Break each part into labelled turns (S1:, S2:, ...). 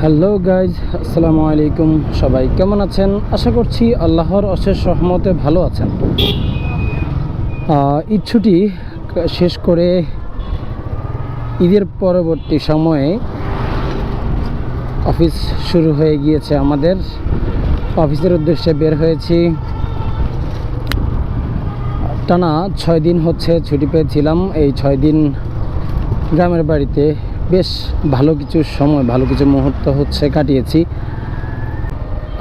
S1: Hello guys, আসসালামু আলাইকুম। সবাই কেমন আছেন? আশা করছি আল্লাহর অশেষ রহমতে ভালো আছেন। ঈদ ছুটি শেষ করে ঈদের পরবর্তী সময়ে অফিস শুরু হয়ে গিয়েছে। আমাদের অফিসের উদ্দেশ্যে বের হয়েছি। টানা 6 দিন হচ্ছে ছুটি পেয়েছিলাম। এই 6 দিন গ্রামের বাড়িতে বেশ ভালো কিছু সময়, ভালো কিছু মুহূর্ত হচ্ছে কাটিয়েছি।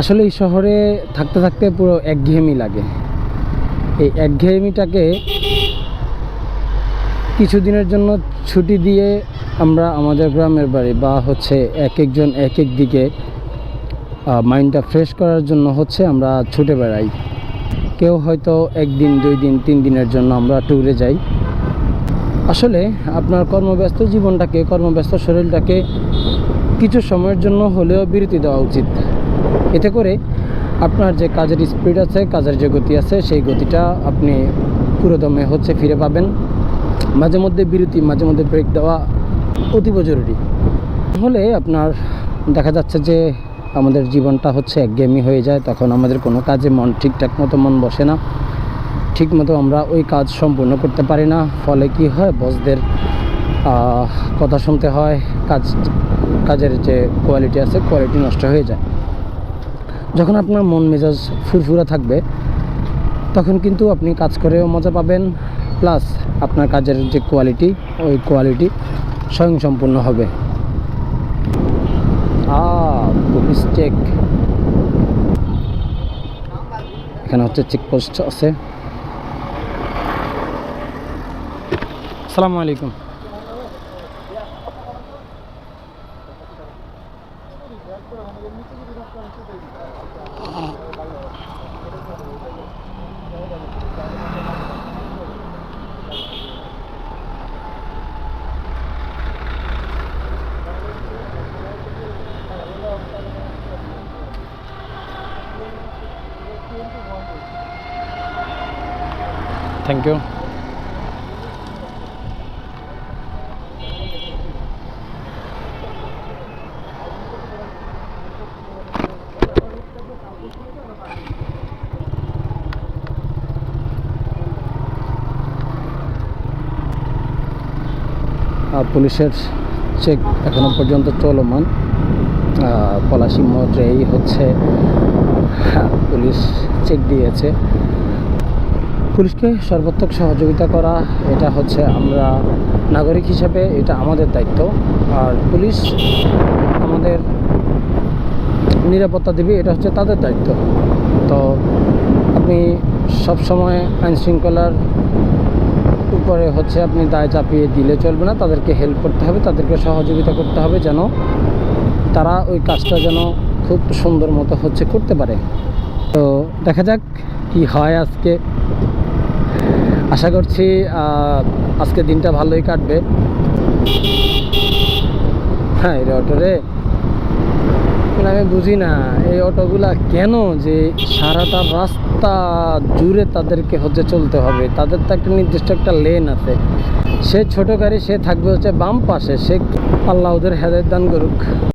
S1: আসলে এই শহরে থাকতে থাকতে পুরো একঘেয়েমি লাগে। এই একঘেয়েমিটাকে কিছুদিনের জন্য ছুটি দিয়ে আমরা আমাদের গ্রামের বাড়ি বা এক একজন এক এক দিকে মাইন্ডটা ফ্রেশ করার জন্য আমরা ছুটে বেড়াই। কেউ হয়তো 1 দিন 2 দিন 3 দিনের জন্য আমরা ট্যুরে যাই। আসলে আপনার কর্মব্যস্ত জীবনটাকে, কর্মব্যস্ত শরীরটাকে কিছু সময়ের জন্য হলেও বিরতি দেওয়া উচিত। এতে করে আপনার যে কাজের স্পিড আছে, কাজের যে গতি আছে, সেই গতিটা আপনি পুরোদমে ফিরে পাবেন। মাঝে মধ্যে বিরতি, মাঝে মধ্যে ব্রেক দেওয়া অতীব জরুরি। হলে আপনার দেখা যাচ্ছে যে আমাদের জীবনটা একঘেয়েমি হয়ে যায়। তখন আমাদের কোনো কাজে ঠিকঠাক মতো মন বসে না, ঠিকমতো আমরা ওই কাজ সম্পূর্ণ করতে পারি না। ফলে কি হয়, বসদের কথা শুনতে হয়, কাজের যে কোয়ালিটি আছে, কোয়ালিটি নষ্ট হয়ে যায়। যখন আপনার মন মেজাজ ফুরফুরা থাকবে, তখন কিন্তু আপনি কাজ করেও মজা পাবেন, প্লাস আপনার কাজের যে কোয়ালিটি, ওই কোয়ালিটি স্বয়ংসম্পূর্ণ হবে। পুলিশ চেক, এখানে চেকপোস্ট আছে। আসসালামু আলাইকুম। Thank you. পুলিশের চেক এখনো পর্যন্ত চলমান। পলাশী মোড়েই পুলিশ চেক দিয়েছে। পুলিশকে সর্বাত্মক সহযোগিতা করা, এটা আমরা নাগরিক হিসেবে এটা আমাদের দায়িত্ব। আর পুলিশ আমাদের নিরাপত্তা দেবে, এটা তাদের দায়িত্ব। তো আপনি সবসময় আইন শৃঙ্খলার উপরে আপনি দায় চাপিয়ে দিলে চলবে না। তাদেরকে হেল্প করতে হবে, তাদেরকে সহযোগিতা করতে হবে, যেন তারা ওই কাজটা যেন খুব সুন্দর মতো করতে পারে। তো দেখা যাক কি হয় আজকে। আশা করছি আজকে দিনটা ভালোই কাটবে। হ্যাঁ, এই অটোরে আমি বুঝি না, এই অটোগুলা কেন যে সারাটা রাস্তা জুড়ে তাদেরকে চলতে হবে। তাদের তো একটা নির্দিষ্ট একটা লেন আছে। সে ছোট গাড়ি, সে থাকবে বাম পাশে। সে আল্লাহ ওদের হেদায়েত দান করুক।